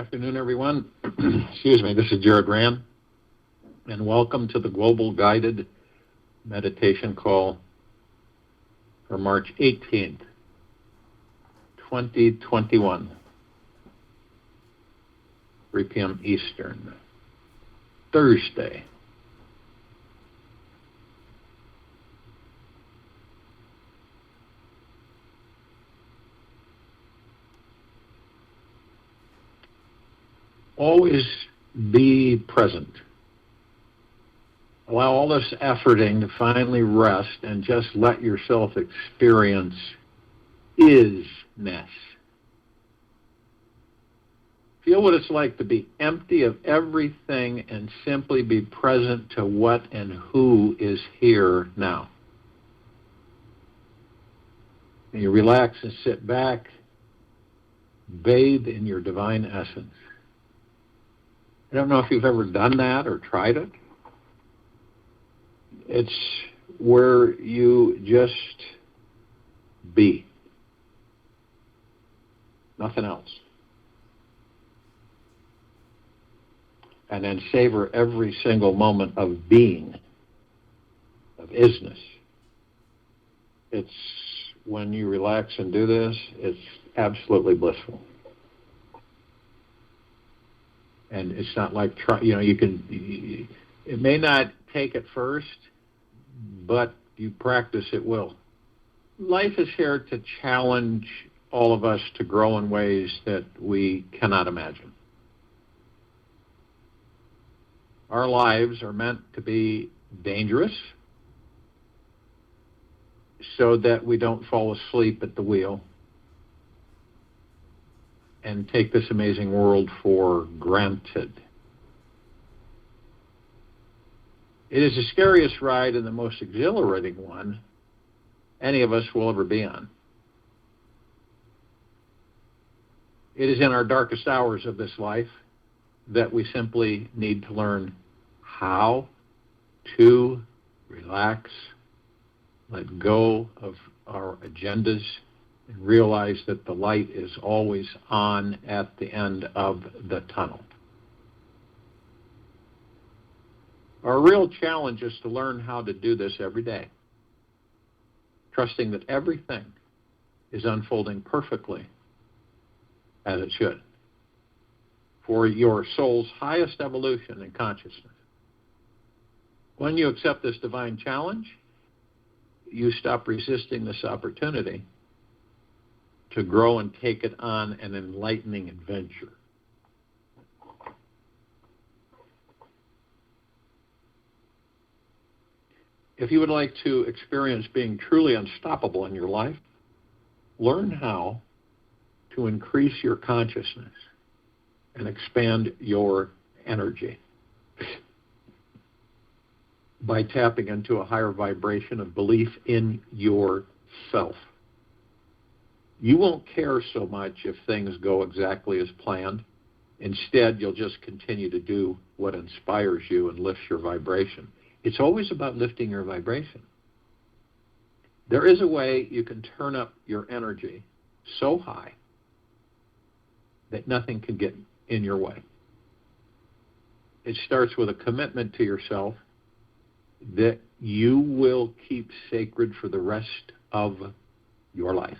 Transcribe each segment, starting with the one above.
afternoon, everyone. Excuse me, this is Jared Rand, and welcome to the Global Guided Meditation Call for March 18th, 2021, 3 p.m. Eastern, Thursday. Always be present. Allow all this efforting to finally rest and just let yourself experience isness. Feel what it's like to be empty of everything and simply be present to what and who is here now. And you relax and sit back, bathe in your divine essence. I don't know if you've ever done that or tried it. It's where you just be. Nothing else. And then savor every single moment of being, of isness. It's when you relax and do this, it's absolutely blissful. And it's not like, it may not take at first, but you practice, it will. Life is here to challenge all of us to grow in ways that we cannot imagine. Our lives are meant to be dangerous so that we don't fall asleep at the wheel and take this amazing world for granted. It is the scariest ride and the most exhilarating one any of us will ever be on. It is in our darkest hours of this life that we simply need to learn how to relax, let go of our agendas, and realize that the light is always on at the end of the tunnel. Our real challenge is to learn how to do this every day, trusting that everything is unfolding perfectly as it should for your soul's highest evolution in consciousness. When you accept this divine challenge, you stop resisting this opportunity to grow and take it on an enlightening adventure. If you would like to experience being truly unstoppable in your life, learn how to increase your consciousness and expand your energy by tapping into a higher vibration of belief in yourself. You won't care so much if things go exactly as planned. Instead, you'll just continue to do what inspires you and lifts your vibration. It's always about lifting your vibration. There is a way you can turn up your energy so high that nothing can get in your way. It starts with a commitment to yourself that you will keep sacred for the rest of your life.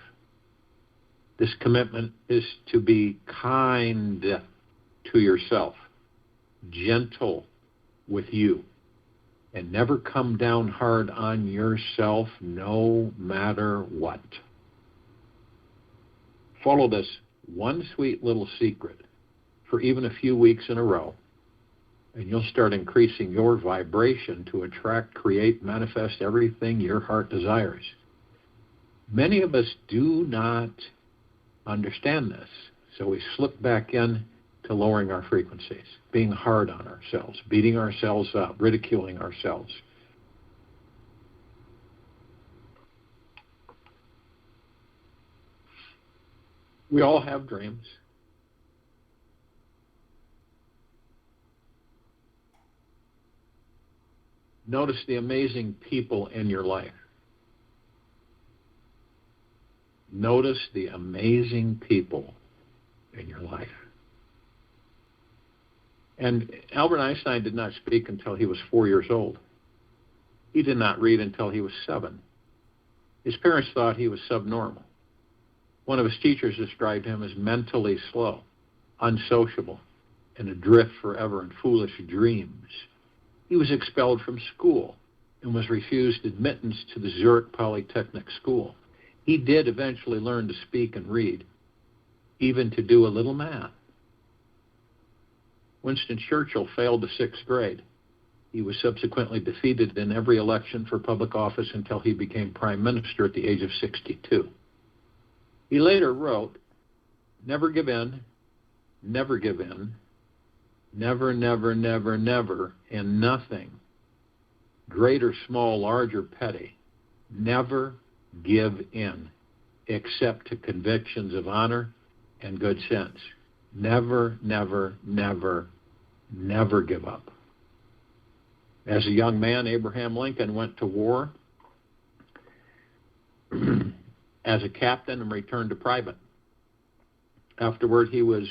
This commitment is to be kind to yourself, gentle with you, and never come down hard on yourself no matter what. Follow this one sweet little secret for even a few weeks in a row, and you'll start increasing your vibration to attract, create, manifest everything your heart desires. Many of us do not understand this, so we slip back in to lowering our frequencies, being hard on ourselves, beating ourselves up, ridiculing ourselves. We all have dreams. Notice the amazing people in your life. Notice the amazing people in your life. And Albert Einstein did not speak until he was 4 years old. He did not read until he was 7. His parents thought he was subnormal. One of his teachers described him as mentally slow, unsociable, and adrift forever in foolish dreams. He was expelled from school and was refused admittance to the Zurich Polytechnic School. He did eventually learn to speak and read, even to do a little math. Winston Churchill failed the 6th grade. He was subsequently defeated in every election for public office until he became prime minister at the age of 62. He later wrote, "Never give in, never give in, never, never, never, never, and nothing, great or small, large or petty, never give in, except to convictions of honor and good sense. Never, never, never, never give up." As a young man, Abraham Lincoln went to war as a captain and returned to private. Afterwards, he was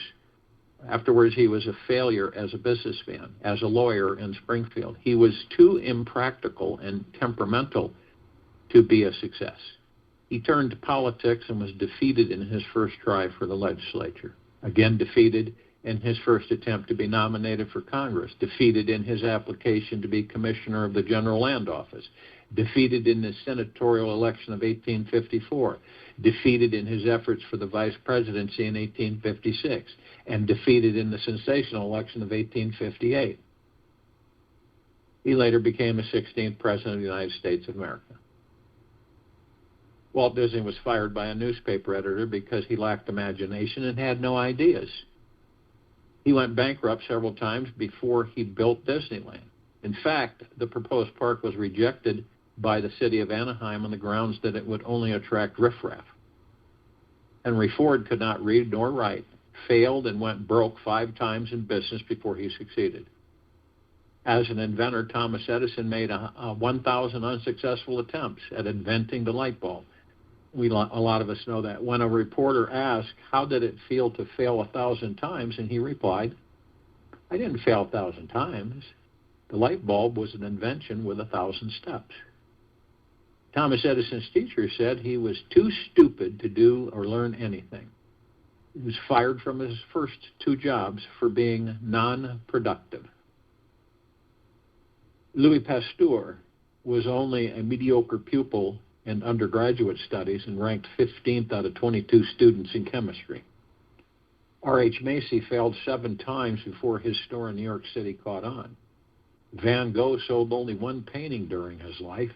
a failure as a businessman, as a lawyer in Springfield. He was too impractical and temperamental to be a success. He turned to politics and was defeated in his first try for the legislature. Again defeated in his first attempt to be nominated for Congress. Defeated in his application to be commissioner of the General Land Office. Defeated in the senatorial election of 1854. Defeated in his efforts for the vice presidency in 1856. And defeated in the sensational election of 1858. He later became the 16th president of the United States of America. Walt Disney was fired by a newspaper editor because he lacked imagination and had no ideas. He went bankrupt several times before he built Disneyland. In fact, the proposed park was rejected by the city of Anaheim on the grounds that it would only attract riffraff. Henry Ford could not read nor write, failed and went broke 5 times in business before he succeeded. As an inventor, Thomas Edison made 1,000 unsuccessful attempts at inventing the light bulb. A lot of us know that. When a reporter asked, "How did it feel to fail 1,000 times?" and he replied, "I didn't fail 1,000 times. The light bulb was an invention with 1,000 steps." Thomas Edison's teacher said he was too stupid to do or learn anything. He was fired from his first 2 jobs for being non-productive. Louis Pasteur was only a mediocre pupil in undergraduate studies and ranked 15th out of 22 students in chemistry. R.H. Macy failed 7 times before his store in New York City caught on. Van Gogh sold only 1 painting during his life,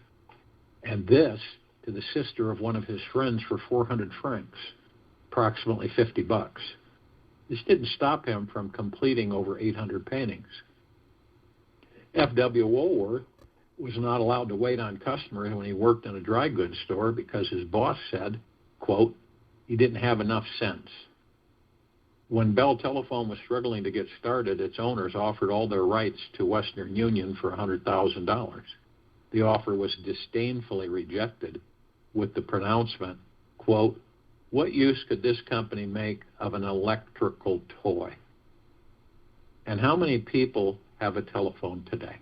and this to the sister of one of his friends for 400 francs, approximately $50. This didn't stop him from completing over 800 paintings. F.W. Woolworth was not allowed to wait on customers when he worked in a dry goods store because his boss said, quote, he didn't have enough sense. When Bell Telephone was struggling to get started, its owners offered all their rights to Western Union for $100,000. The offer was disdainfully rejected with the pronouncement, quote, what use could this company make of an electrical toy? And how many people have a telephone today?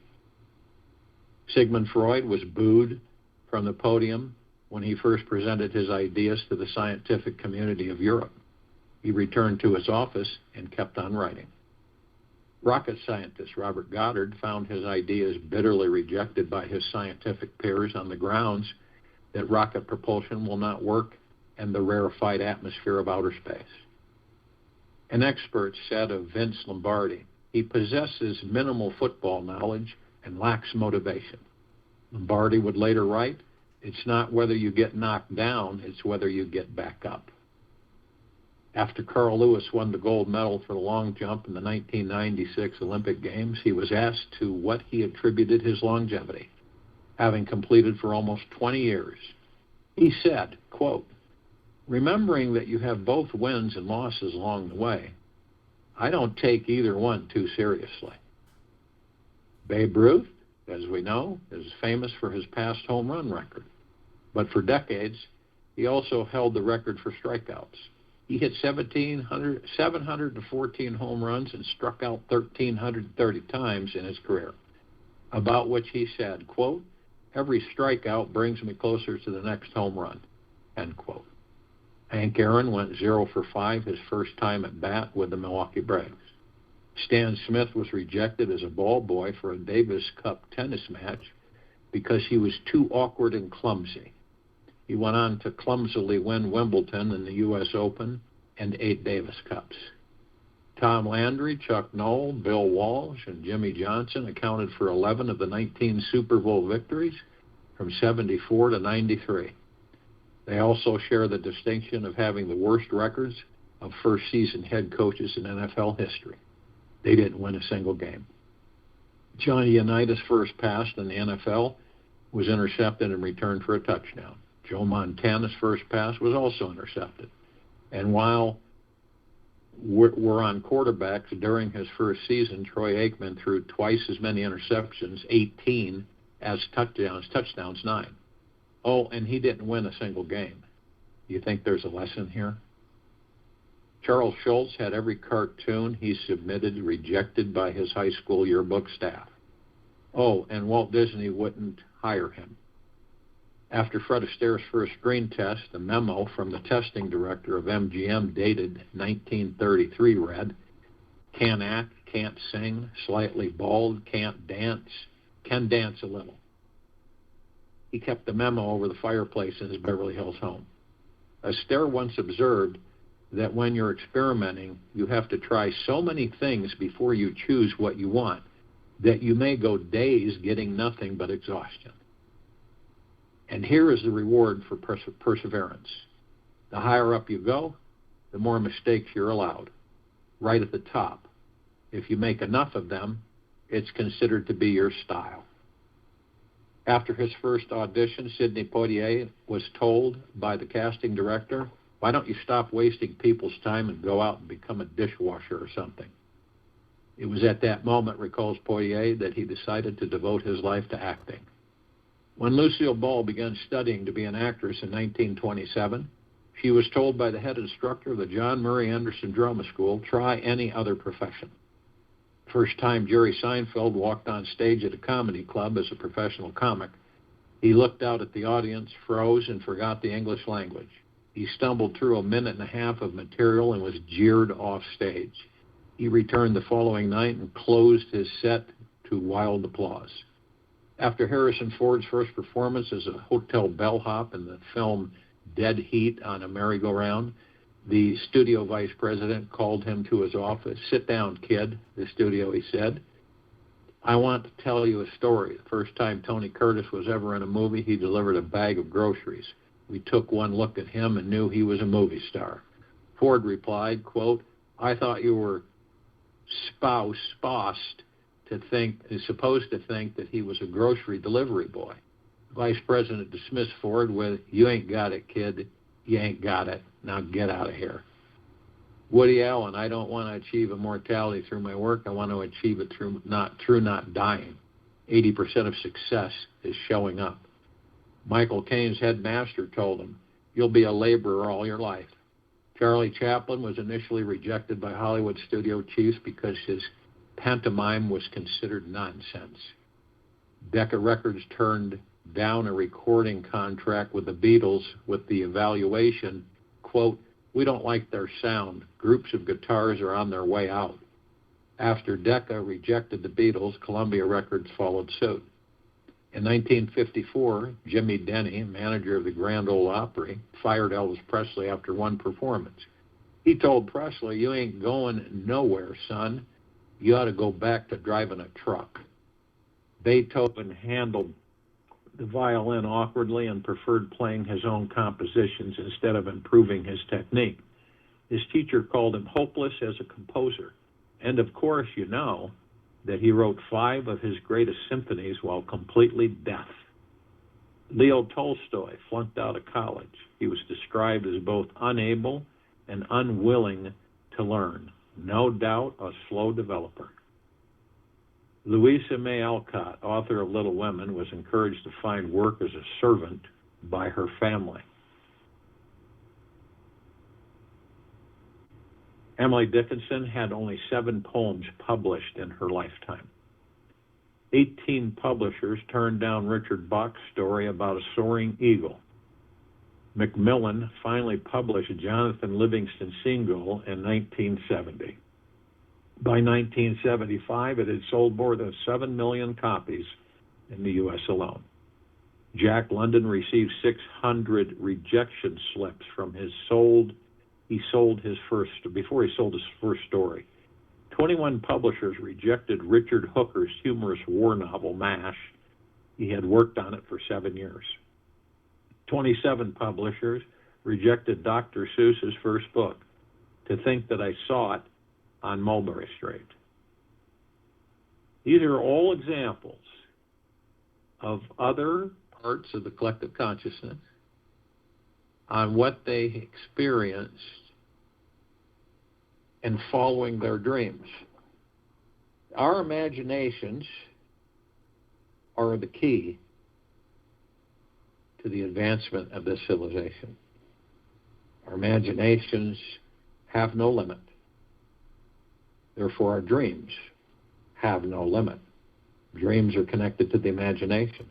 Sigmund Freud was booed from the podium when he first presented his ideas to the scientific community of Europe. He returned to his office and kept on writing. Rocket scientist Robert Goddard found his ideas bitterly rejected by his scientific peers on the grounds that rocket propulsion will not work in the rarefied atmosphere of outer space. An expert said of Vince Lombardi, he possesses minimal football knowledge and lacks motivation. Lombardi would later write, it's not whether you get knocked down, it's whether you get back up. After Carl Lewis won the gold medal for the long jump in the 1996 Olympic Games, he was asked to what he attributed his longevity, having completed for almost 20 years. He said, quote, remembering that you have both wins and losses along the way, I don't take either one too seriously. Babe Ruth, as we know, is famous for his past home run record. But for decades, he also held the record for strikeouts. He hit 714 home runs and struck out 1,330 times in his career, about which he said, quote, "Every strikeout brings me closer to the next home run," end quote. Hank Aaron went 0 for 5 his first time at bat with the Milwaukee Braves. Stan Smith was rejected as a ball boy for a Davis Cup tennis match because he was too awkward and clumsy. He went on to clumsily win Wimbledon and the U.S. Open and 8 Davis Cups. Tom Landry, Chuck Noll, Bill Walsh, and Jimmy Johnson accounted for 11 of the 19 Super Bowl victories from 74 to 93. They also share the distinction of having the worst records of first-season head coaches in NFL history. They didn't win a single game. Johnny Unitas' first pass in the NFL was intercepted and returned for a touchdown. Joe Montana's first pass was also intercepted. And while we're on quarterbacks, during his first season, Troy Aikman threw twice as many interceptions, 18, as touchdowns 9. Oh, and he didn't win a single game. Do you think there's a lesson here? Charles Schultz had every cartoon he submitted rejected by his high school yearbook staff. Oh, and Walt Disney wouldn't hire him. After Fred Astaire's first screen test, the memo from the testing director of MGM dated 1933 read, "Can't act, can't sing, slightly bald, can't dance, can dance a little." He kept the memo over the fireplace in his Beverly Hills home. Astaire once observed that when you're experimenting, you have to try so many things before you choose what you want that you may go days getting nothing but exhaustion. And here is the reward for perseverance. The higher up you go, the more mistakes you're allowed. Right at the top. If you make enough of them, it's considered to be your style. After his first audition, Sidney Poitier was told by the casting director, "Why don't you stop wasting people's time and go out and become a dishwasher or something?" It was at that moment, recalls Poitier, that he decided to devote his life to acting. When Lucille Ball began studying to be an actress in 1927, she was told by the head instructor of the John Murray Anderson Drama School, "Try any other profession." First time Jerry Seinfeld walked on stage at a comedy club as a professional comic, he looked out at the audience, froze, and forgot the English language. He stumbled through a minute and a half of material and was jeered off stage. He returned the following night and closed his set to wild applause. After Harrison Ford's first performance as a hotel bellhop in the film Dead Heat on a Merry-Go-Round, the studio vice president called him to his office. "Sit down, kid," the studio, he said. "I want to tell you a story. The first time Tony Curtis was ever in a movie, he delivered a bag of groceries. We took one look at him and knew he was a movie star." Ford replied, quote, "I thought you were supposed to think that he was a grocery delivery boy." Vice President dismissed Ford with, "You ain't got it, kid. You ain't got it. Now get out of here." Woody Allen, "I don't want to achieve immortality through my work. I want to achieve it through not dying. 80% of success is showing up." Michael Caine's headmaster told him, "You'll be a laborer all your life." Charlie Chaplin was initially rejected by Hollywood studio chiefs because his pantomime was considered nonsense. Decca Records turned down a recording contract with the Beatles with the evaluation, quote, "We don't like their sound. Groups of guitars are on their way out." After Decca rejected the Beatles, Columbia Records followed suit. In 1954, Jimmy Denny, manager of the Grand Ole Opry, fired Elvis Presley after one performance. He told Presley, "You ain't going nowhere, son. You ought to go back to driving a truck." Beethoven handled the violin awkwardly and preferred playing his own compositions instead of improving his technique. His teacher called him hopeless as a composer. And of course, you know that he wrote 5 of his greatest symphonies while completely deaf. Leo Tolstoy flunked out of college. He was described as both unable and unwilling to learn. No doubt a slow developer. Louisa May Alcott, author of Little Women, was encouraged to find work as a servant by her family. Emily Dickinson had only 7 poems published in her lifetime. 18 publishers turned down Richard Bach's story about a soaring eagle. Macmillan finally published Jonathan Livingston Seagull in 1970. By 1975, it had sold more than 7 million copies in the U.S. alone. Jack London received 600 rejection slips from before he sold his first story. 21 publishers rejected Richard Hooker's humorous war novel, MASH. He had worked on it for 7 years. 27 publishers rejected Dr. Seuss's first book, To Think That I Saw It on Mulberry Street. These are all examples of other parts of the collective consciousness on what they experienced in following their dreams. Our imaginations are the key to the advancement of this civilization. Our imaginations have no limit. Therefore, our dreams have no limit. Dreams are connected to the imagination.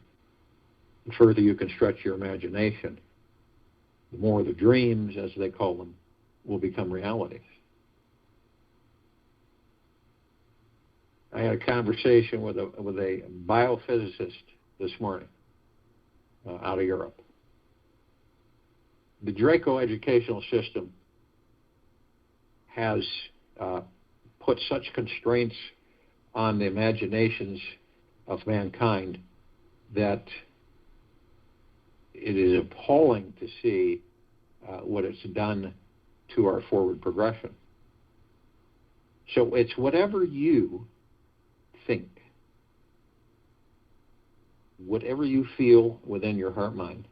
The further you can stretch your imagination, the more the dreams, as they call them, will become realities. I had a conversation with a biophysicist this morning out of Europe. The Draco educational system has put such constraints on the imaginations of mankind that it is appalling to see what it's done to our forward progression. So it's whatever you think, whatever you feel within your heart mind,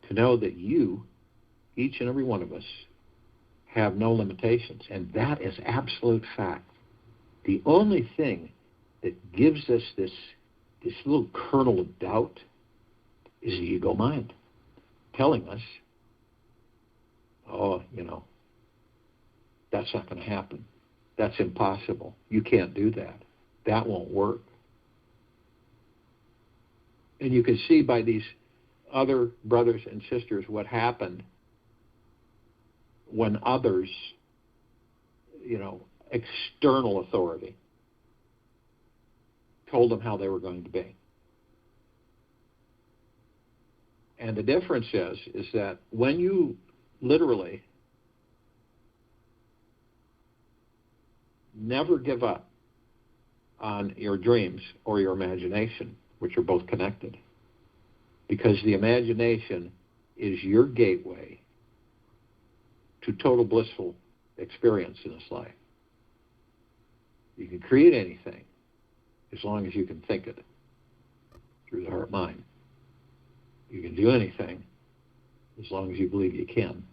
to know that you, each and every one of us, have no limitations. And that is absolute fact. The only thing that gives us this little kernel of doubt is the ego mind telling us, that's not going to happen. That's impossible. You can't do that. That won't work. And you can see by these other brothers and sisters what happened when others, external authority, told them how they were going to be. And the difference is that when you literally never give up on your dreams or your imagination, which are both connected, because the imagination is your gateway to total blissful experience in this life. You can create anything as long as you can think it through the heart mind. You can do anything as long as you believe you can.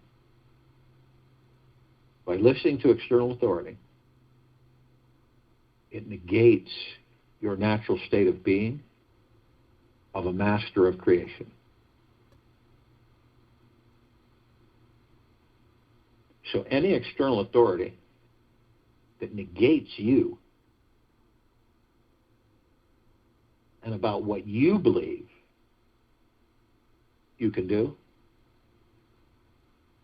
By listening to external authority, it negates your natural state of being of a master of creation. So any external authority that negates you and about what you believe you can do,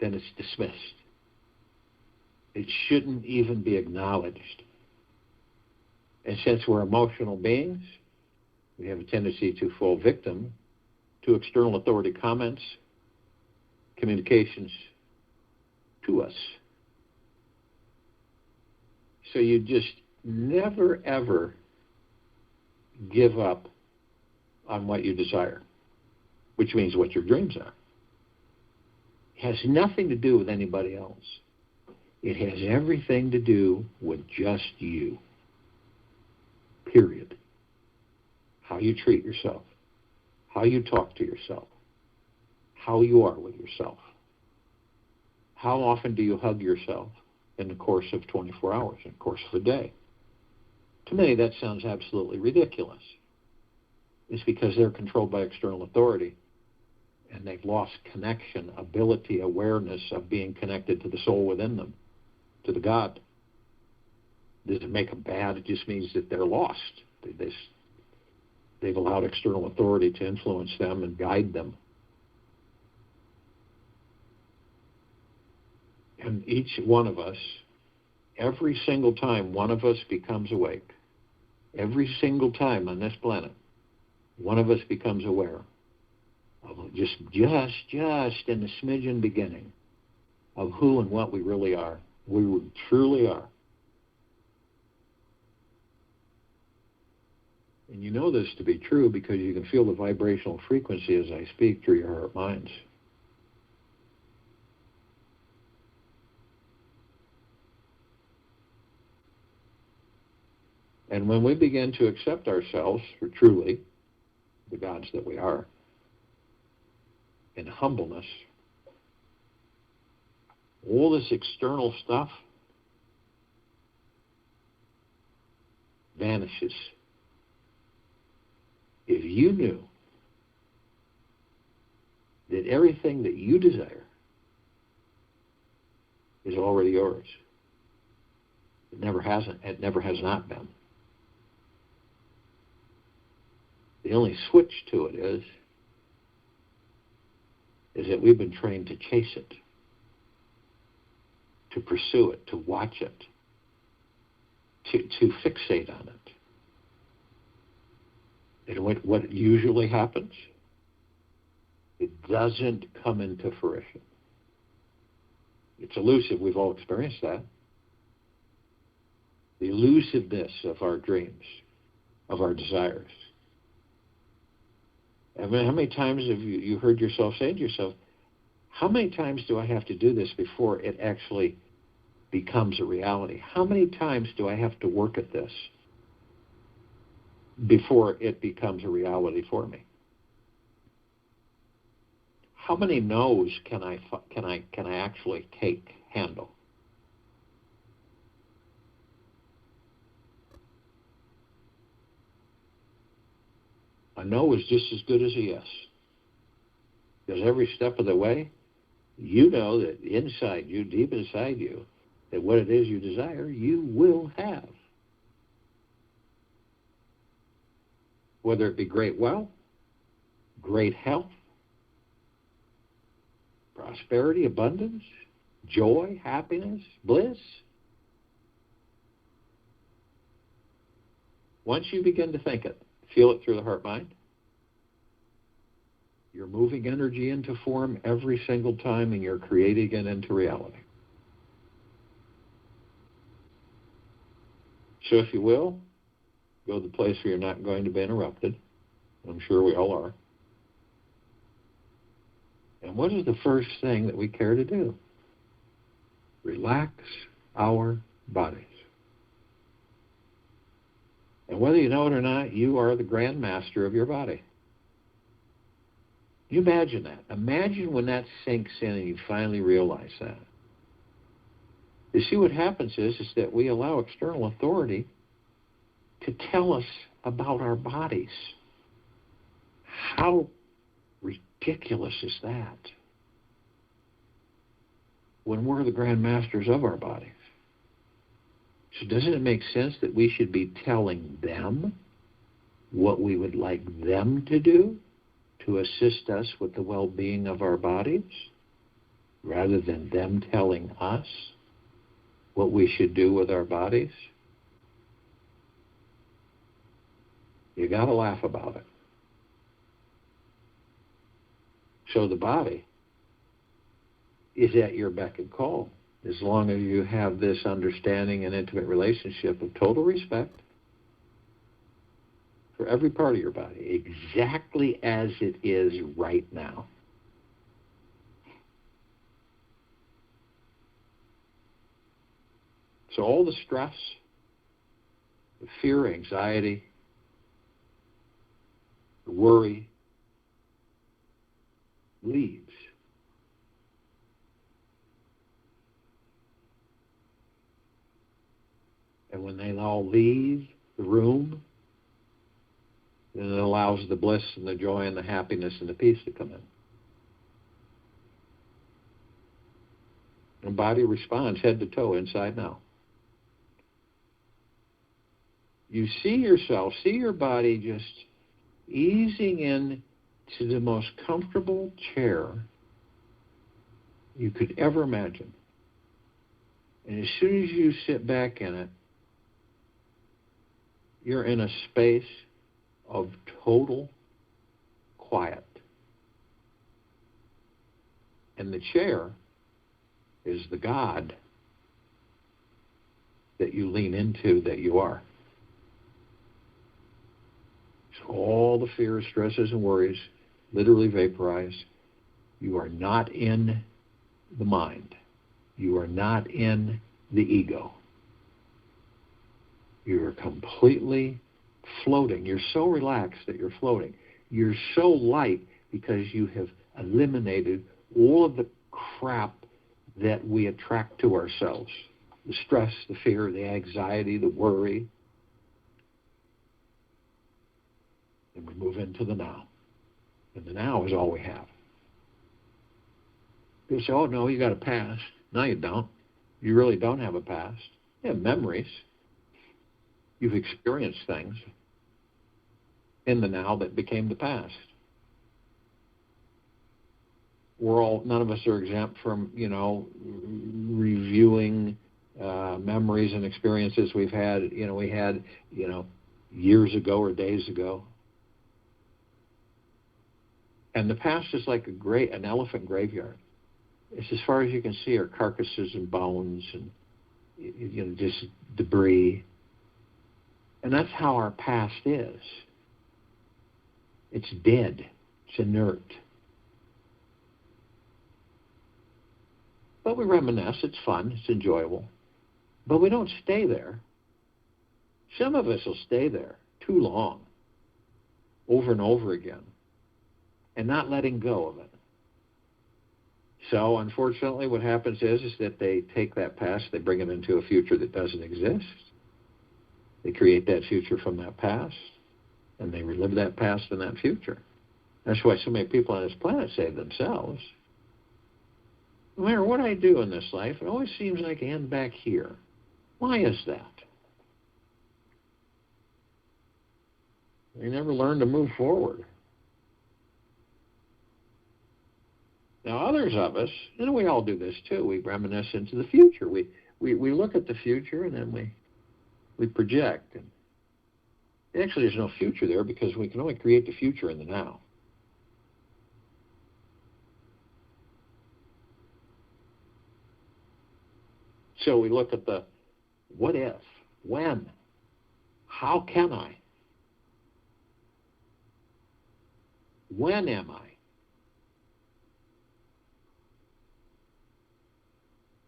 then it's dismissed. It shouldn't even be acknowledged. And since we're emotional beings, we have a tendency to fall victim to external authority comments, communications to us. So you just never, ever give up on what you desire, which means what your dreams are. It has nothing to do with anybody else. It has everything to do with just you. Period. How you treat yourself, how you talk to yourself, how you are with yourself. How often do you hug yourself in the course of 24 hours, in the course of a day? To me, that sounds absolutely ridiculous. It's because they're controlled by external authority, and they've lost connection, ability, awareness of being connected to the soul within them. to the God. Doesn't make them bad. It just means that they're lost. They've allowed external authority to influence them and guide them. And each one of us, every single time one of us becomes awake, every single time on this planet, one of us becomes aware of just in the smidgen beginning of who and what we really are. We truly are. And you know this to be true because you can feel the vibrational frequency as I speak through your heart minds. And when we begin to accept ourselves for truly the gods that we are, in humbleness, all this external stuff vanishes. If you knew that everything that you desire is already yours, it never has not been. The only switch to it is that we've been trained to chase it, to pursue it, to watch it, to fixate on it. And what usually happens? It doesn't come into fruition. It's elusive. We've all experienced that. The elusiveness of our dreams, of our desires. I mean, how many times have you heard yourself say to yourself, how many times do I have to do this before it actually becomes a reality? How many times do I have to work at this before it becomes a reality for me? How many no's can I actually handle? A no is just as good as a yes. Because every step of the way, you know that inside you, deep inside you, that what it is you desire, you will have. Whether it be great wealth, great health, prosperity, abundance, joy, happiness, bliss. Once you begin to think it, feel it through the heart mind, you're moving energy into form every single time and you're creating it into reality. So if you will, go to the place where you're not going to be interrupted. I'm sure we all are. And what is the first thing that we care to do? Relax our bodies. And whether you know it or not, you are the grand master of your body. You imagine that. Imagine when that sinks in and you finally realize that. You see, what happens is that we allow external authority to tell us about our bodies. How ridiculous is that? When we're the grand masters of our bodies. So doesn't it make sense that we should be telling them what we would like them to do to assist us with the well-being of our bodies, rather than them telling us what we should do with our bodies? You got to laugh about it. So the body is at your beck and call, as long as you have this understanding and intimate relationship of total respect for every part of your body, exactly as it is right now. So all the stress, the fear, anxiety, the worry leaves. And when they all leave the room, then it allows the bliss and the joy and the happiness and the peace to come in. And the body responds head to toe, inside and out. You see yourself, see your body just easing in to the most comfortable chair you could ever imagine. And as soon as you sit back in it, you're in a space of total quiet. And the chair is the God that you lean into, that you are. So all the fears, stresses, and worries literally vaporize. You are not in the mind. You are not in the ego. You're completely floating. You're so relaxed that you're floating. You're so light because you have eliminated all of the crap that we attract to ourselves. The stress, the fear, the anxiety, the worry. And we move into the now. And the now is all we have. People say, oh, no, you got a past. No, you don't. You really don't have a past. You have memories. You've experienced things in the now that became the past. None of us are exempt from, reviewing memories and experiences we had years ago or days ago. And the past is like an elephant graveyard. It's as far as you can see are carcasses and bones and, just debris. And that's how our past is. It's dead. It's inert. But we reminisce. It's fun. It's enjoyable. But we don't stay there. Some of us will stay there too long, over and over again, and not letting go of it. So, unfortunately, what happens is that they take that past, they bring it into a future that doesn't exist. They create that future from that past, and they relive that past and that future. That's why so many people on this planet save themselves. No matter what I do in this life, it always seems like I end back here. Why is that? We never learn to move forward. Now, others of us, and we all do this too, we reminisce into the future. We look at the future and then we project. And actually, there's no future there because we can only create the future in the now. So we look at the what if, when, how can I, when am I?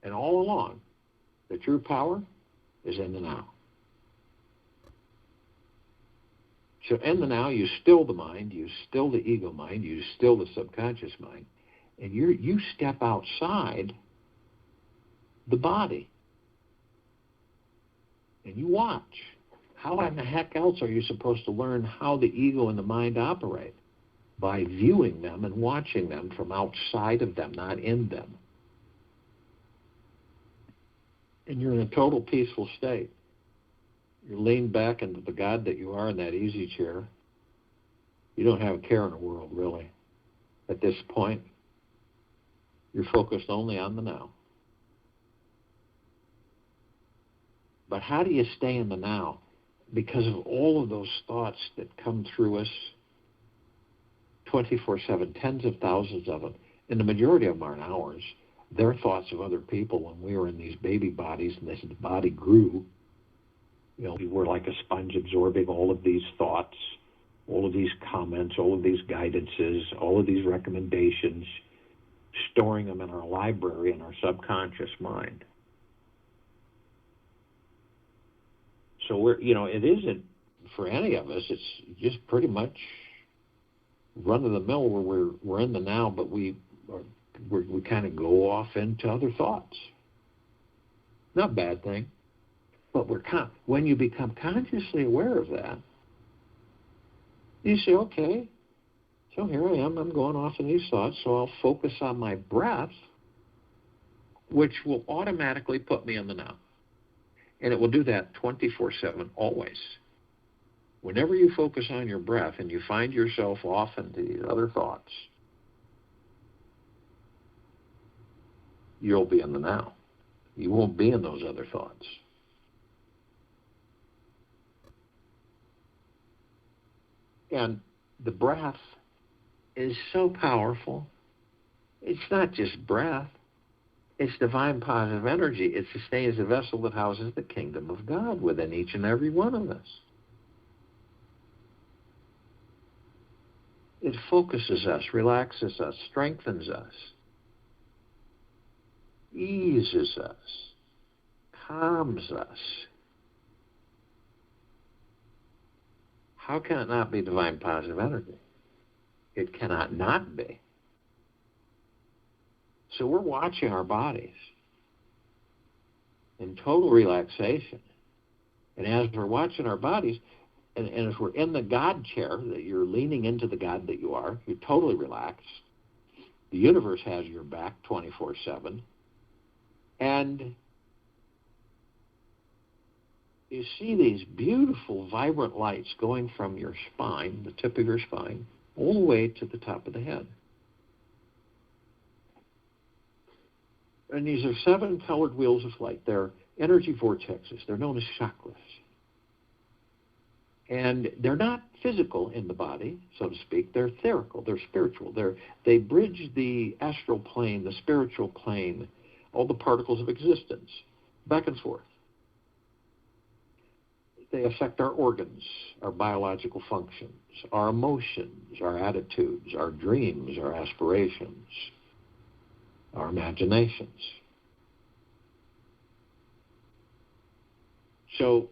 And all along, the true power is in the now. So in the now, you still the mind, you still the ego mind, you still the subconscious mind, and you step outside the body. And you watch. How in the heck else are you supposed to learn how the ego and the mind operate? By viewing them and watching them from outside of them, not in them. And you're in a total peaceful state. You're leaned back into the God that you are in that easy chair. You don't have a care in the world, really. At this point, you're focused only on the now. But how do you stay in the now? Because of all of those thoughts that come through us 24/7, tens of thousands of them, and the majority of them aren't ours. They're thoughts of other people when we were in these baby bodies and this body grew. We were like a sponge absorbing all of these thoughts, all of these comments, all of these guidances, all of these recommendations, storing them in our library in our subconscious mind. So it isn't for any of us. It's just pretty much run of the mill where we're in the now, but we kind of go off into other thoughts. Not a bad thing, but when you become consciously aware of that, you say, okay, so here I am. I'm going off in these thoughts, so I'll focus on my breath. which will automatically put me in the now. And it will do that 24/7, always. Whenever you focus on your breath and you find yourself off into these other thoughts, you'll be in the now. You won't be in those other thoughts. And the breath is so powerful. It's not just breath. It's divine positive energy. It sustains the vessel that houses the kingdom of God within each and every one of us. It focuses us, relaxes us, strengthens us, eases us, calms us. How can it not be divine positive energy? It cannot not be. So we're watching our bodies in total relaxation. And as we're watching our bodies, and as we're in the God chair, that you're leaning into the God that you are, you're totally relaxed. The universe has your back 24/7. And you see these beautiful, vibrant lights going from your spine, the tip of your spine, all the way to the top of the head. And these are 7 colored wheels of light. They're energy vortexes. They're known as chakras. And they're not physical in the body, so to speak. They're etherical. They're spiritual. They bridge the astral plane, the spiritual plane, all the particles of existence, back and forth. They affect our organs, our biological functions, our emotions, our attitudes, our dreams, our aspirations, our imaginations. So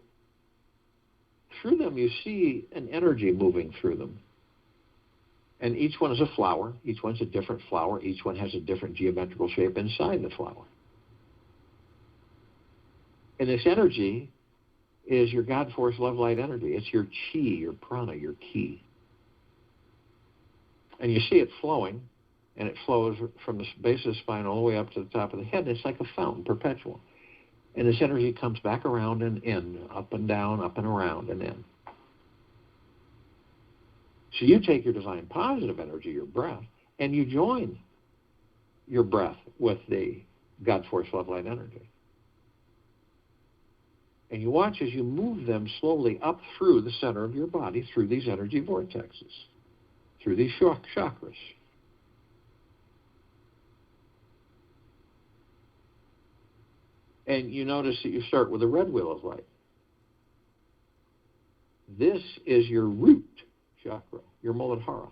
through them you see an energy moving through them. And each one is a flower. Each one's a different flower. Each one has a different geometrical shape inside the flower. And this energy is your God force, love, light energy. It's your chi, your prana, your ki. And you see it flowing, and it flows from the base of the spine all the way up to the top of the head. And it's like a fountain, perpetual. And this energy comes back around and in, up and down, up and around and in. So you take your divine positive energy, your breath, and you join your breath with the God force, love, light energy. And you watch as you move them slowly up through the center of your body, through these energy vortexes, through these chakras. And you notice that you start with a red wheel of light. This is your root chakra, your Muladhara.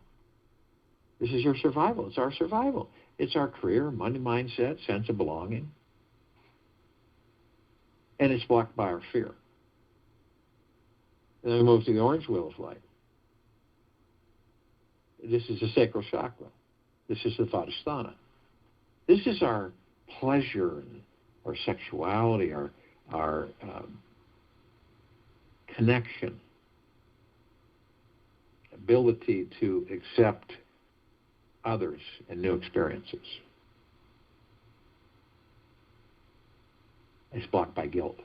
This is your survival. It's our survival. It's our career, money mindset, sense of belonging. And it's blocked by our fear. And then we move to the orange wheel of light. This is the sacral chakra. This is the Vadhisthana. This is our pleasure, our sexuality, our connection, ability to accept others and new experiences. It's blocked by guilt.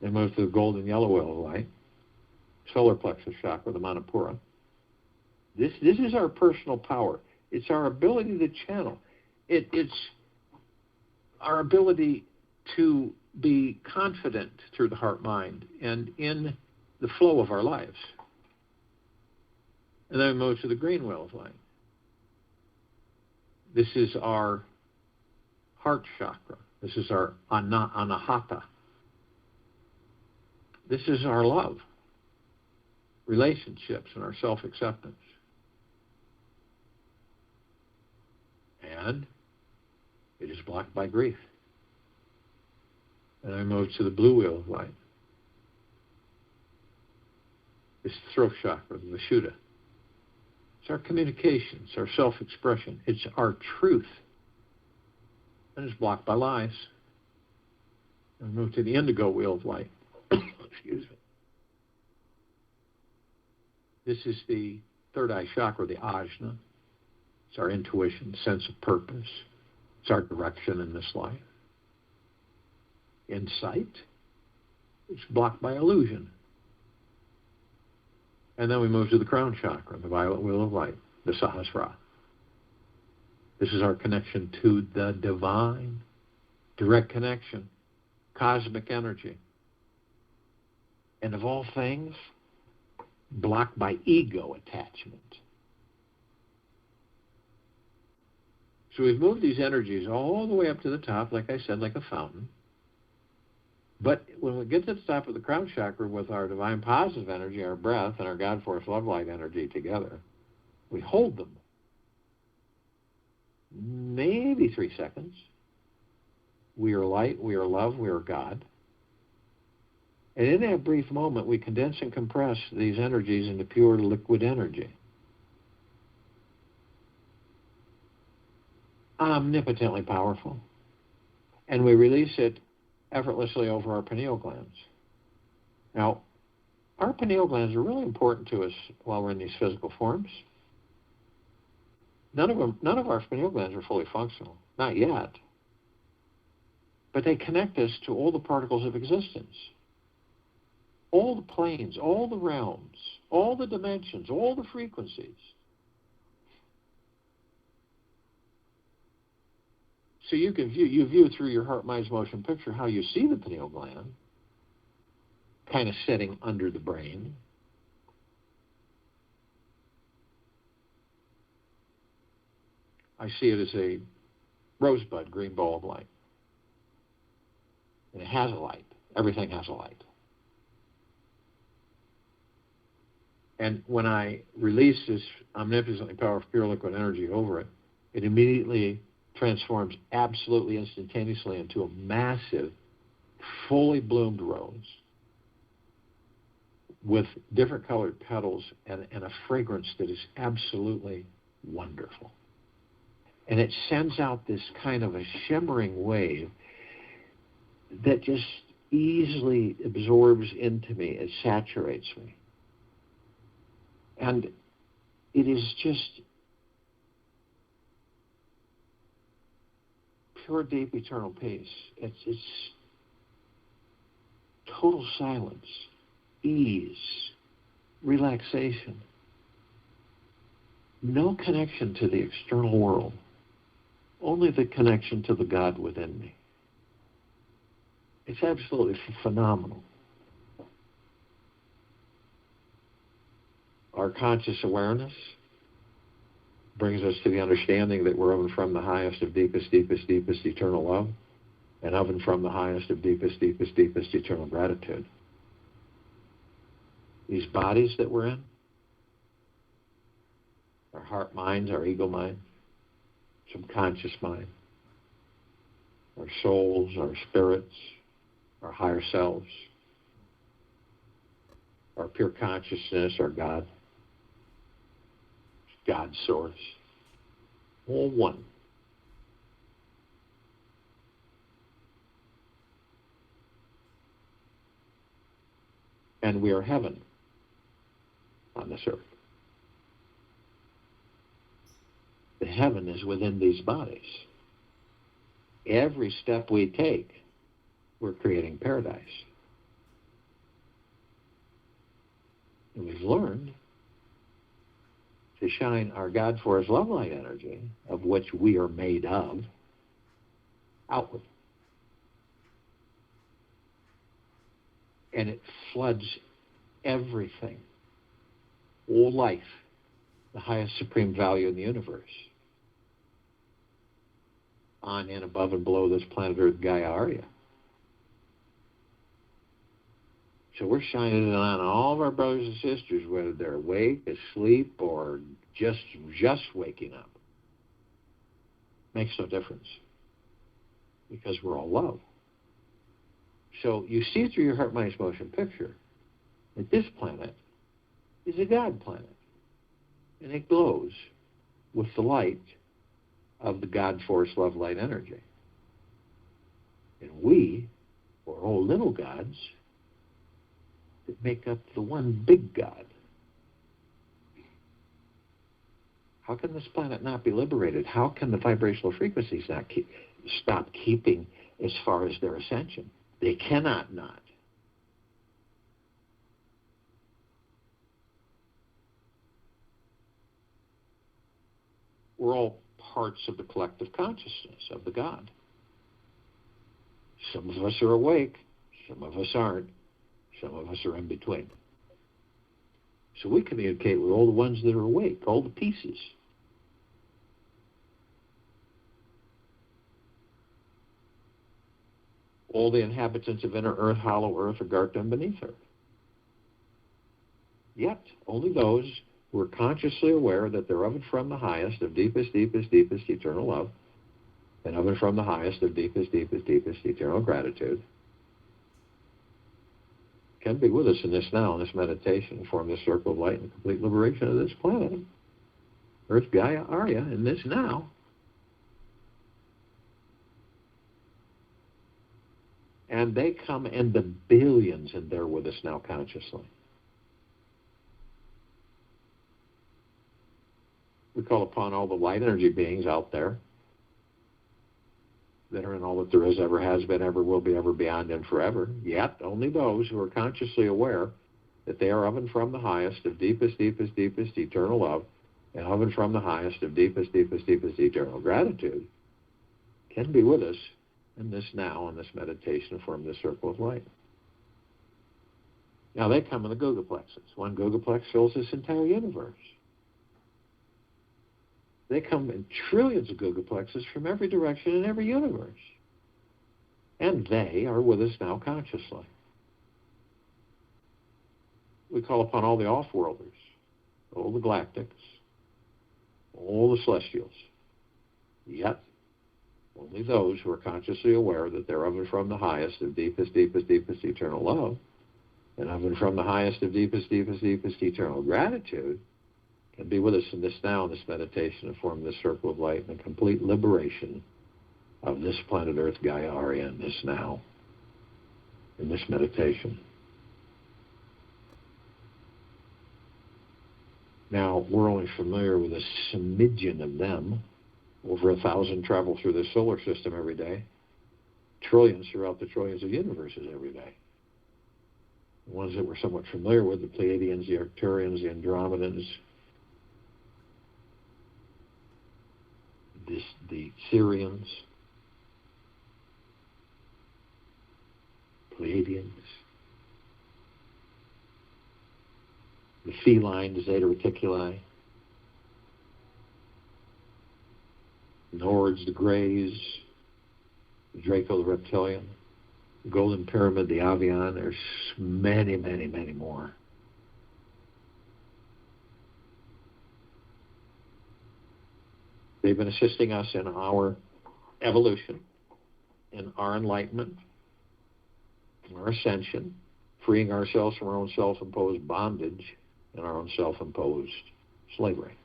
Then move to the golden yellow wheel of light, solar plexus chakra, the Manipura. This is our personal power. It's our ability to channel. It's our ability to be confident through the heart-mind and in the flow of our lives. And then we move to the green wheel of light. This is our heart chakra. This is our anahata. This is our love, relationships, and our self-acceptance. And it is blocked by grief. And I move to the blue wheel of light. It's the throat chakra, the Vishuddha. It's our communication. It's our self-expression. It's our truth. And it's blocked by lies. And we move to the indigo wheel of light. Excuse me. This is the third eye chakra, the ajna. It's our intuition, sense of purpose, It's our direction in this life. Insight, it's blocked by illusion. And then we move to the crown chakra, the violet wheel of light, the Sahasrara. This is our connection to the divine, direct connection, cosmic energy. And of all things, blocked by ego attachment. So we've moved these energies all the way up to the top, like I said, like a fountain. But when we get to the top of the crown chakra with our divine positive energy, our breath, and our God Force Love Light energy together, we hold them. Maybe 3 seconds. We are light, we are love, we are God. And in that brief moment, we condense and compress these energies into pure liquid energy. Omnipotently powerful. And we release it effortlessly over our pineal glands. Now, our pineal glands are really important to us while we're in these physical forms. None of our pineal glands are fully functional, not yet. But they connect us to all the particles of existence, all the planes, all the realms, all the dimensions, all the frequencies. So you view through your heart, mind's motion picture how you see the pineal gland, kind of sitting under the brain. I see it as a rosebud, green ball of light. And it has a light. Everything has a light. And when I release this omnipotently powerful pure liquid energy over it, it immediately transforms absolutely instantaneously into a massive, fully bloomed rose with different colored petals and a fragrance that is absolutely wonderful. And it sends out this kind of a shimmering wave that just easily absorbs into me. It saturates me. And it is just pure, deep, eternal peace. It's total silence, ease, relaxation. No connection to the external world, only the connection to the God within me. It's absolutely phenomenal. Our conscious awareness brings us to the understanding that we're of and from the highest of deepest, deepest, deepest eternal love, and of and from the highest of deepest, deepest, deepest eternal gratitude. These bodies that we're in, our heart minds, our ego mind, subconscious mind, our souls, our spirits, our higher selves, our pure consciousness, our God, God's source, all one. And we are heaven on this earth. The heaven is within these bodies. Every step we take, we're creating paradise. And we've learned to shine our God Force Love Light energy, of which we are made of, outward. And it floods everything, all life, the highest supreme value in the universe, on and above and below this planet Earth Gaia area. So we're shining it on all of our brothers and sisters, whether they're awake, asleep, or just waking up. Makes no difference, because we're all love. So you see through your heart, mind's motion picture that this planet is a God planet, and it glows with the light of the God Force Love Light energy. And we are all little gods that make up the one big God. How can this planet not be liberated? How can the vibrational frequencies not stop keeping as far as their ascension? They cannot not. We're all parts of the collective consciousness of the God. Some of us are awake, some of us aren't, some of us are in between. So we communicate with all the ones that are awake, all the pieces. All the inhabitants of inner earth, hollow earth, or Garten beneath earth. Yet, only those who are consciously aware that they're of and from the highest of deepest, deepest, deepest eternal love, and of and from the highest of deepest, deepest, deepest eternal gratitude, can be with us in this now, in this meditation, form this circle of light and complete liberation of this planet. Earth, Gaia, Arya, in this now. And they come in the billions, and they're with us now consciously. We call upon all the light energy beings out there that are in all that there is, ever has been, ever will be, ever beyond, and forever. Yet, only those who are consciously aware that they are of and from the highest of deepest, deepest, deepest eternal love, and of and from the highest of deepest, deepest, deepest eternal gratitude, can be with us in this now, in this meditation, form this circle of light. Now, they come in the gogaplexes. One gogaplex fills this entire universe. They come in trillions of gogaplexes from every direction in every universe. And they are with us now consciously. We call upon all the off-worlders, all the galactics, all the celestials. Yet, only those who are consciously aware that they're of and from the highest of deepest, deepest, deepest eternal love, and of and from the highest of deepest, deepest, deepest eternal gratitude, can be with us in this now, in this meditation, and form this circle of light and complete liberation of this planet Earth, Gaia, Arya, in this now, in this meditation. Now, we're only familiar with a smidgen of them. Over 1,000 travel through the solar system every day. Trillions throughout the trillions of universes every day. The ones that we're somewhat familiar with, the Pleiadians, the Arcturians, the Andromedans, the Sirians, Pleiadians, the feline, the Zeta Reticuli, the Nords, the Greys, the Draco, the Reptilian, the Golden Pyramid, the Avian. There's many, many, many more. They've been assisting us in our evolution, in our enlightenment, in our ascension, freeing ourselves from our own self-imposed bondage and our own self-imposed slavery.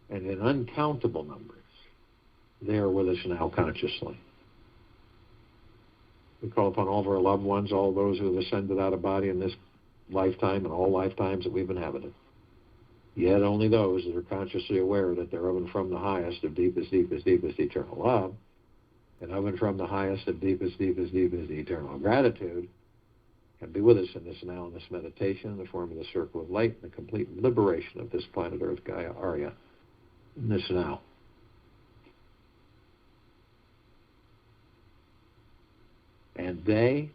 And in uncountable numbers, they are with us now consciously. We call upon all of our loved ones, all those who have ascended out of body in this lifetime and all lifetimes that we've inhabited. Yet only those that are consciously aware that they're of and from the highest of deepest, deepest, deepest eternal love, and of and from the highest of deepest, deepest, deepest eternal gratitude, can be with us in this now, in this meditation, in the form of the circle of light, and the complete liberation of this planet Earth, Gaia, Arya, in this now. And they,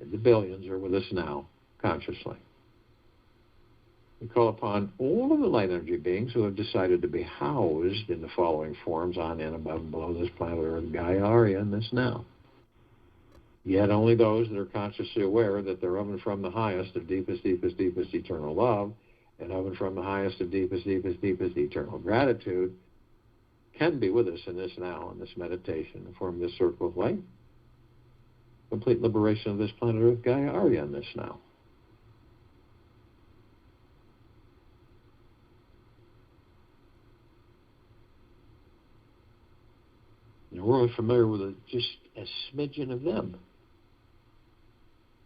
in the billions, are with us now, consciously. We call upon all of the light energy beings who have decided to be housed in the following forms, on, in, above, and below this planet Earth, Gaia, Arya, in this now. Yet only those that are consciously aware that they're of and from the highest of deepest, deepest, deepest eternal love, and of and from the highest of deepest, deepest, deepest eternal gratitude, can be with us in this now, in this meditation, and form this circle of light. Complete liberation of this planet Earth, Gaia, Arya, in this now. And we're only familiar with just a smidgen of them.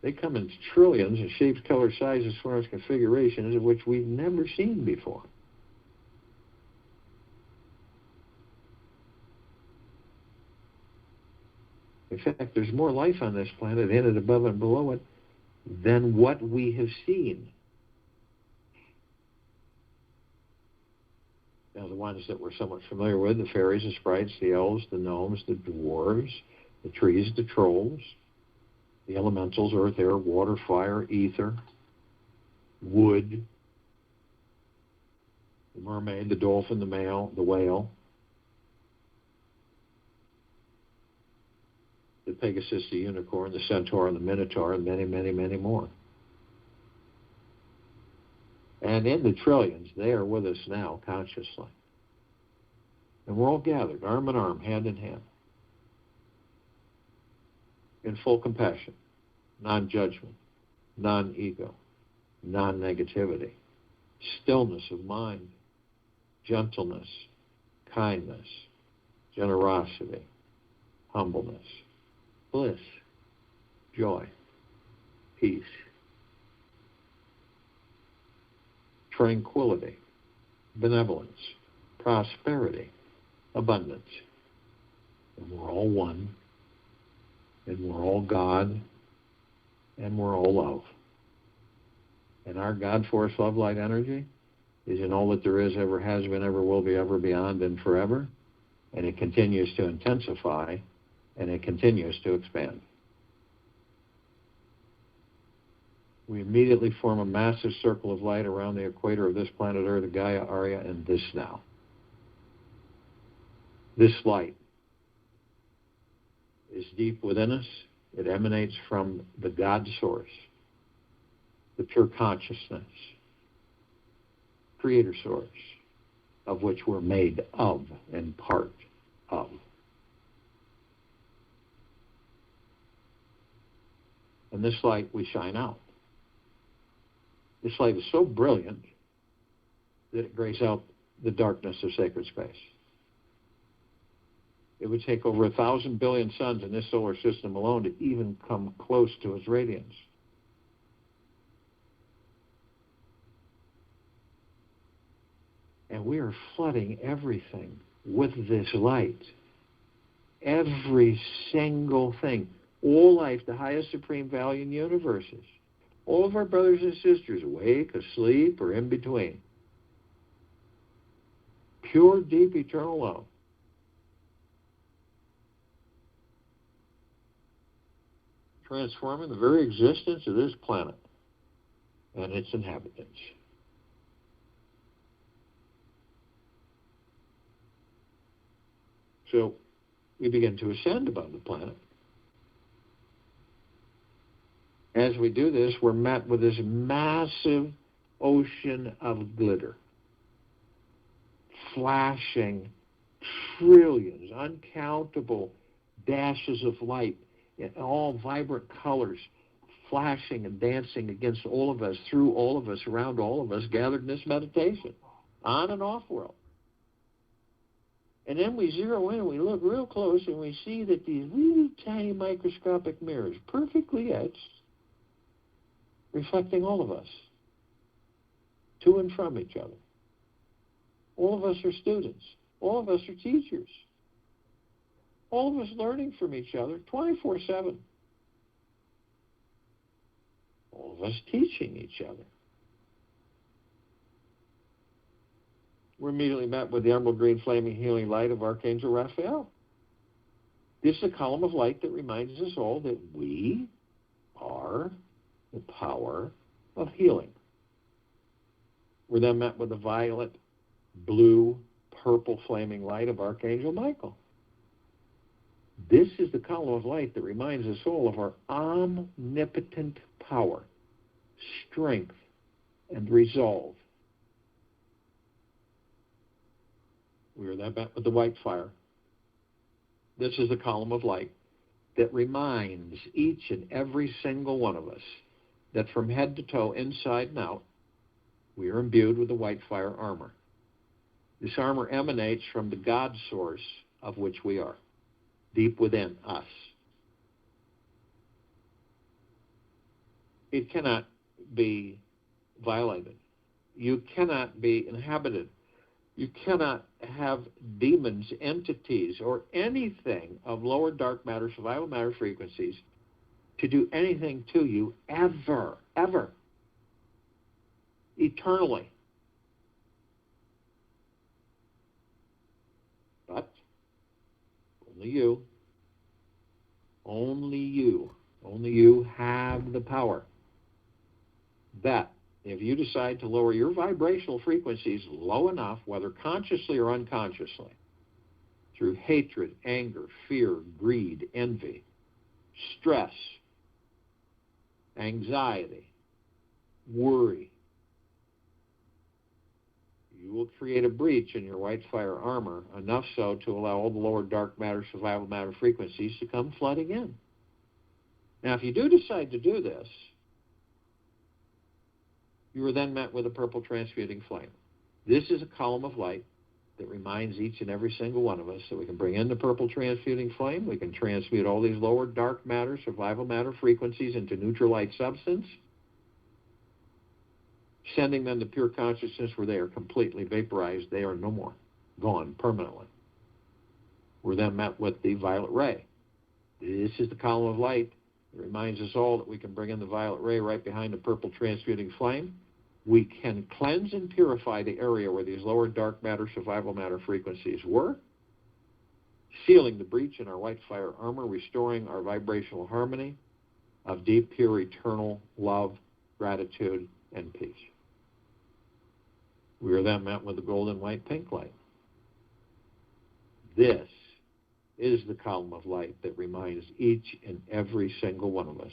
They come in trillions of shapes, colors, sizes, forms, configurations of which we've never seen before. In fact, there's more life on this planet in it, above and below it, than what we have seen. Now, the ones that we're somewhat familiar with, the fairies, the sprites, the elves, the gnomes, the dwarves, the trees, the trolls, the elementals, earth, air, water, fire, ether, wood, the mermaid, the dolphin, the whale, the Pegasus, the unicorn, the centaur, and the minotaur, and many, many, many more. And in the trillions, they are with us now, consciously. And we're all gathered, arm in arm, hand in hand, in full compassion, non-judgment, non-ego, non-negativity, stillness of mind, gentleness, kindness, generosity, humbleness, bliss, joy, peace, tranquility, benevolence, prosperity, abundance. And we're all one, and we're all God, and we're all love. And our God, force, love, light, energy is in all that there is, ever has been, ever will be, ever beyond, and forever. And it continues to intensify, and it continues to expand. We immediately form a massive circle of light around the equator of this planet Earth, Gaia, Arya, and this now. This light is deep within us. It emanates from the God source, the pure consciousness, creator source, of which we're made of and part of. And this light we shine out. This light is so brilliant that it grays out the darkness of sacred space. It would take over 1,000 billion suns in this solar system alone to even come close to its radiance. And we are flooding everything with this light. Every single thing. All life, the highest supreme value in universes. All of our brothers and sisters, awake, asleep, or in between. Pure, deep, eternal love. Transforming the very existence of this planet and its inhabitants. So we begin to ascend above the planet. As we do this, we're met with this massive ocean of glitter, flashing trillions, uncountable dashes of light in all vibrant colors, flashing and dancing against all of us, through all of us, around all of us, gathered in this meditation, on and off world. And then we zero in and we look real close and we see that these really tiny microscopic mirrors, perfectly etched, reflecting all of us, to and from each other. All of us are students. All of us are teachers. All of us learning from each other 24/7. All of us teaching each other. We're immediately met with the emerald green flaming healing light of Archangel Raphael. This is a column of light that reminds us all that we are the power of healing. We're then met with the violet, blue, purple flaming light of Archangel Michael. This is the column of light that reminds us all of our omnipotent power, strength, and resolve. We are then met with the white fire. This is the column of light that reminds each and every single one of us that from head to toe, inside and out, we are imbued with the white fire armor. This armor emanates from the God source of which we are, deep within us. It cannot be violated. You cannot be inhabited. You cannot have demons, entities, or anything of lower dark matter, survival matter frequencies to do anything to you ever, ever, eternally. But only you have the power that if you decide to lower your vibrational frequencies low enough, whether consciously or unconsciously, through hatred, anger, fear, greed, envy, stress, anxiety, worry, you will create a breach in your white fire armor, enough so to allow all the lower dark matter, survival matter frequencies to come flooding in. Now, if you do decide to do this, you are then met with a purple transmuting flame. This is a column of light that reminds each and every single one of us that we can bring in the purple transmuting flame. We can transmute all these lower dark matter, survival matter frequencies into neutral light substance, sending them to pure consciousness where they are completely vaporized. They are no more, gone permanently. We're then met with the violet ray. This is the column of light. It reminds us all that we can bring in the violet ray right behind the purple transmuting flame. We can cleanse and purify the area where these lower dark matter, survival matter frequencies were, sealing the breach in our white fire armor, restoring our vibrational harmony of deep, pure, eternal love, gratitude, and peace. We are then met with the golden, white, pink light. This is the column of light that reminds each and every single one of us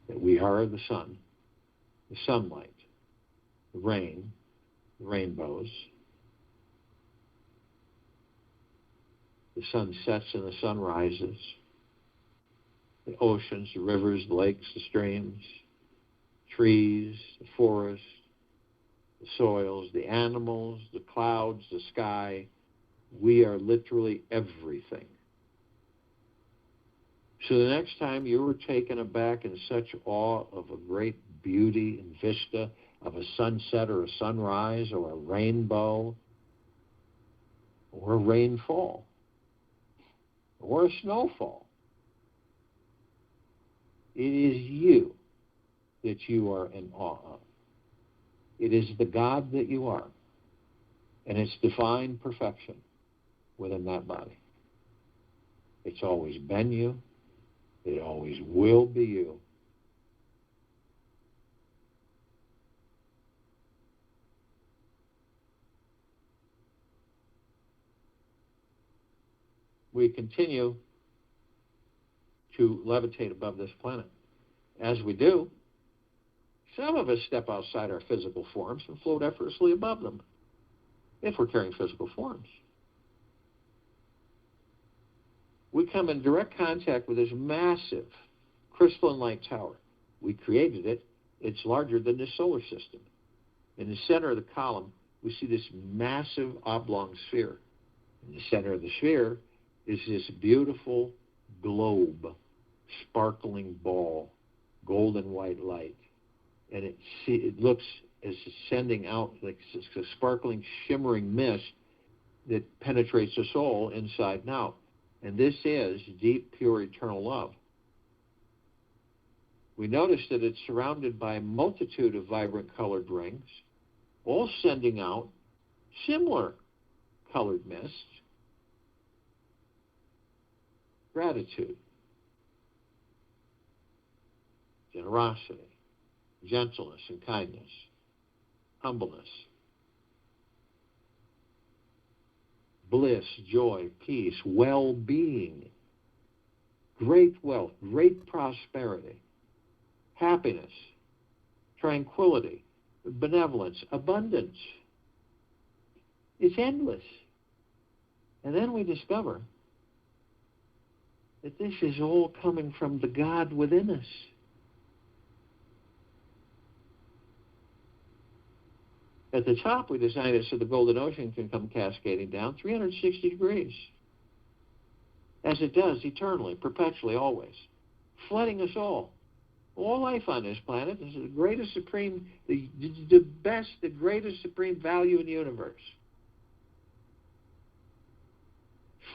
that we are the sun, the sunlight, the rain, the rainbows. The sun sets and the sun rises. The oceans, the rivers, the lakes, the streams, trees, the forests, the soils, the animals, the clouds, the sky. We are literally everything. So the next time you were taken aback in such awe of a great beauty and vista of a sunset or a sunrise or a rainbow or a rainfall or a snowfall, it is you that you are in awe of. It is the God that you are, and it's divine perfection within that body. It's always been you. It always will be you. We continue to levitate above this planet. As we do, some of us step outside our physical forms and float effortlessly above them, if we're carrying physical forms. We come in direct contact with this massive crystalline light tower. We created it. It's larger than the solar system. In the center of the column, we see this massive oblong sphere. In the center of the sphere is this beautiful globe, sparkling ball, golden white light. And it looks as it's sending out like a sparkling, shimmering mist that penetrates us all inside and out. And this is deep, pure, eternal love. We notice that it's surrounded by a multitude of vibrant colored rings, all sending out similar colored mist. Gratitude, generosity, gentleness and kindness, humbleness, bliss, joy, peace, well-being, great wealth, great prosperity, happiness, tranquility, benevolence, abundance. It's endless. And then we discover that this is all coming from the God within us. At the top, we designed it so the golden ocean can come cascading down 360 degrees, as it does eternally, perpetually, always, flooding us all all life on this planet. This is the greatest supreme, the best, the greatest supreme value in the universe.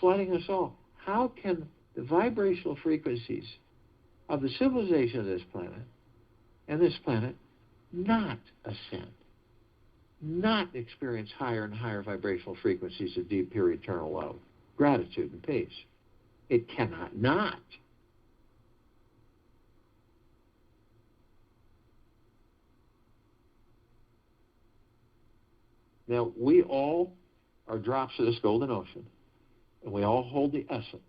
Flooding us all. How can the vibrational frequencies of the civilization of this planet and this planet not ascend, not experience higher and higher vibrational frequencies of deep, pure, eternal love, gratitude, and peace? It cannot not. Now, we all are drops of this golden ocean, and we all hold the essence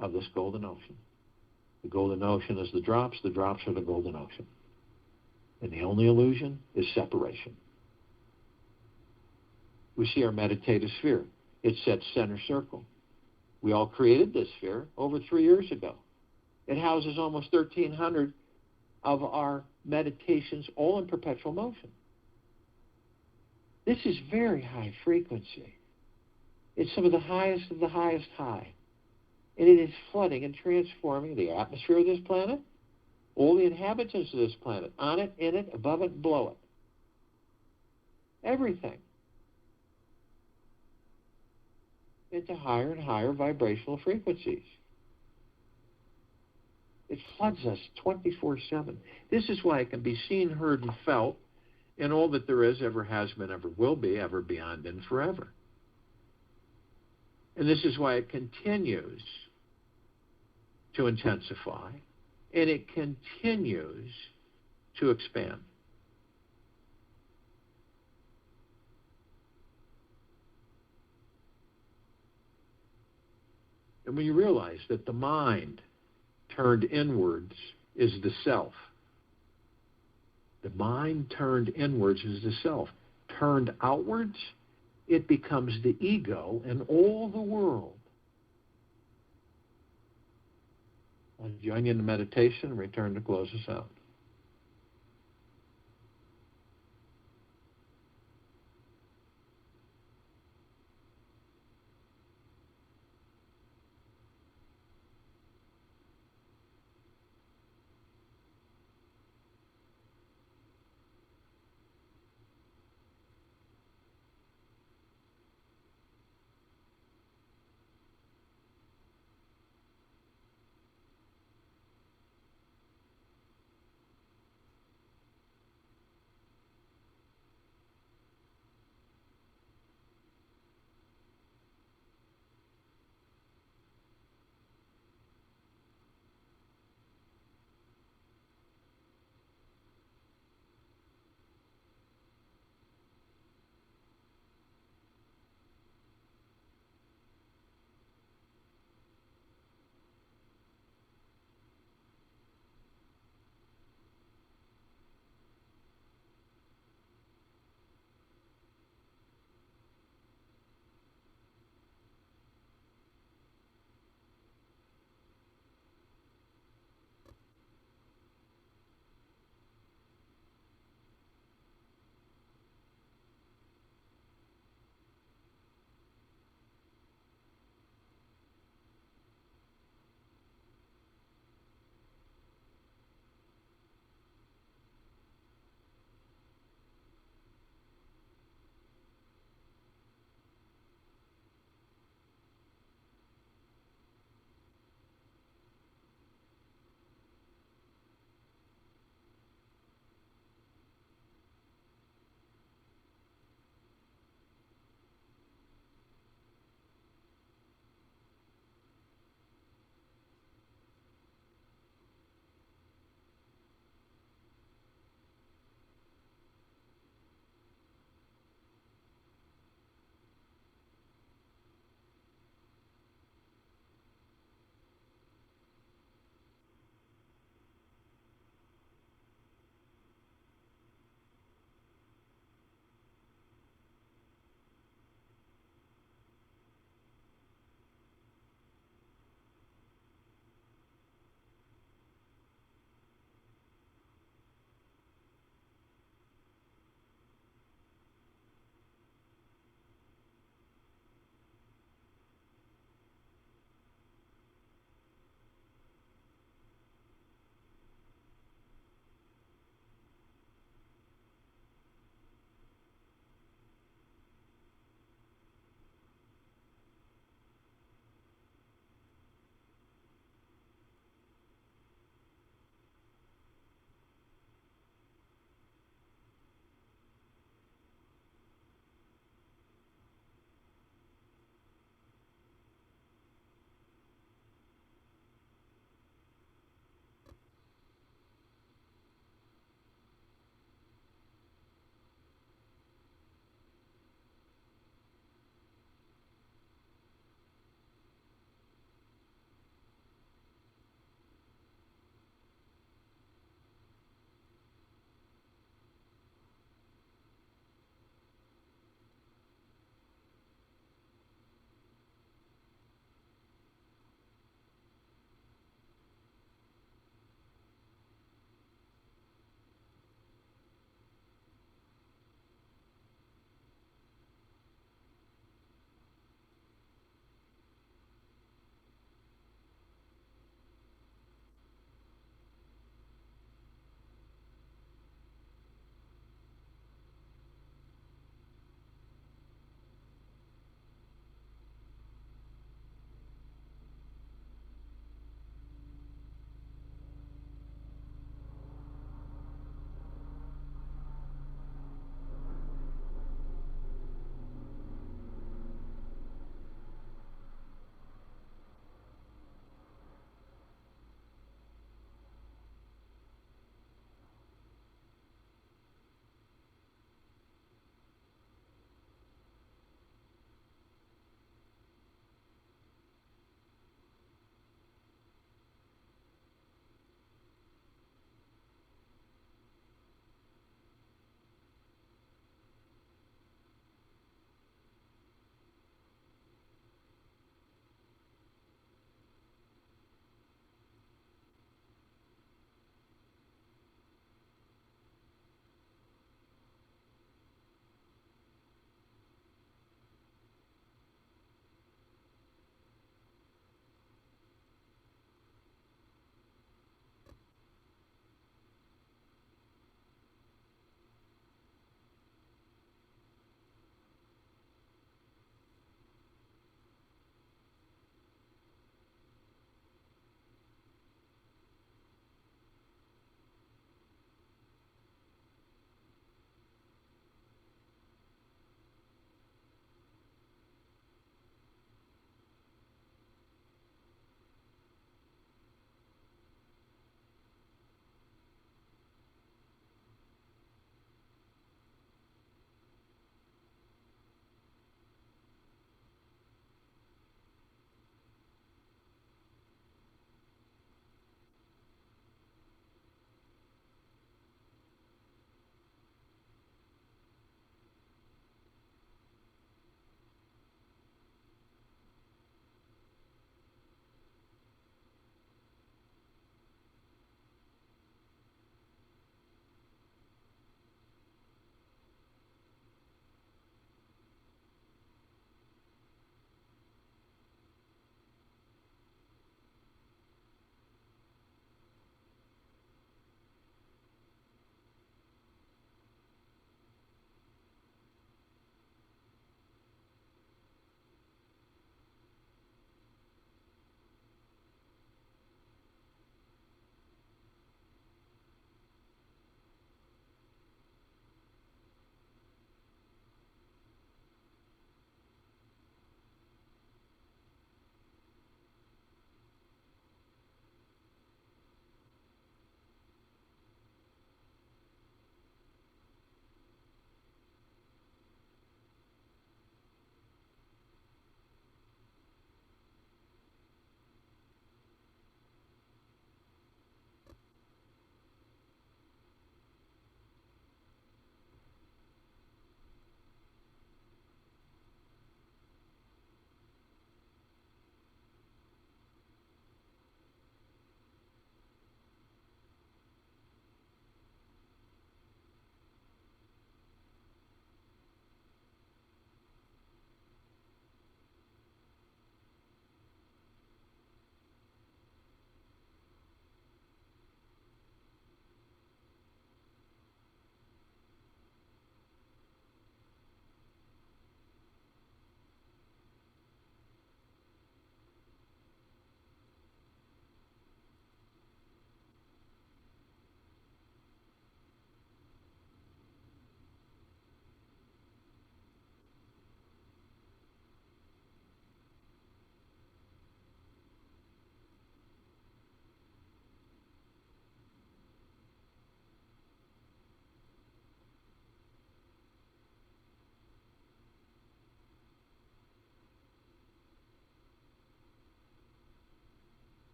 of this golden ocean. The golden ocean is the drops are the golden ocean. And the only illusion is separation. We see our meditative sphere. It's set center circle. We all created this sphere over 3 years ago. It houses almost 1,300 of our meditations, all in perpetual motion. This is very high frequency. It's some of the highest high. And it is flooding and transforming the atmosphere of this planet, all the inhabitants of this planet, on it, in it, above it, below it. Everything. Into higher and higher vibrational frequencies. It floods us 24/7. This is why it can be seen, heard, and felt in all that there is, ever has been, ever will be, ever beyond, and forever. And this is why it continues to intensify, and it continues to expand. And when you realize that the mind turned inwards is the self, the mind turned inwards is the self. Turned outwards, it becomes the ego and all the world. I'll join you in the meditation and return to close us out.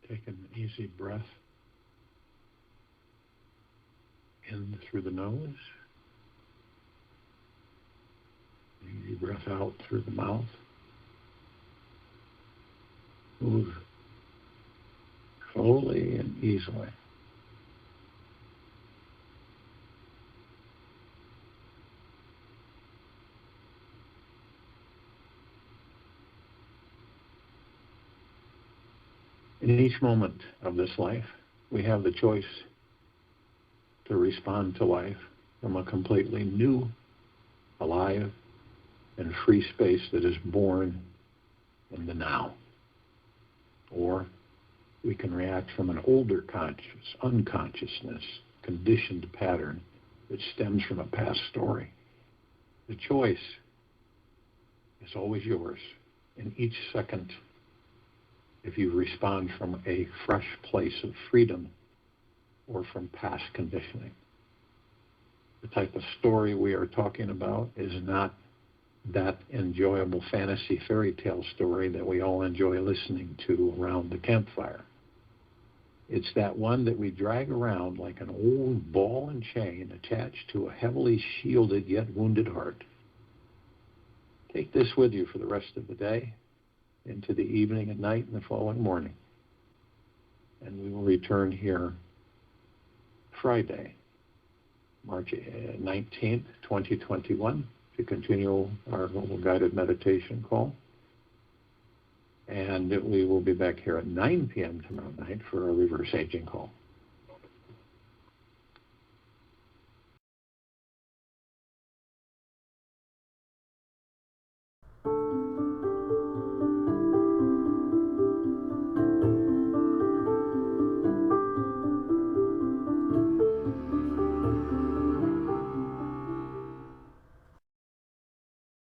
Take an easy breath in through the nose. Easy breath out through the mouth. Move slowly and easily. In each moment of this life, we have the choice to respond to life from a completely new, alive, and free space that is born in the now. Or we can react from an older unconsciousness, conditioned pattern that stems from a past story. The choice is always yours in each second if you respond from a fresh place of freedom or from past conditioning. The type of story we are talking about is not that enjoyable fantasy fairy tale story that we all enjoy listening to around the campfire. It's that one that we drag around like an old ball and chain attached to a heavily shielded yet wounded heart. Take this with you for the rest of the day, into the evening and night and the following morning. And we will return here Friday, March 19th, 2021, to continue our global guided meditation call. And we will be back here at 9 p.m. tomorrow night for a reverse aging call.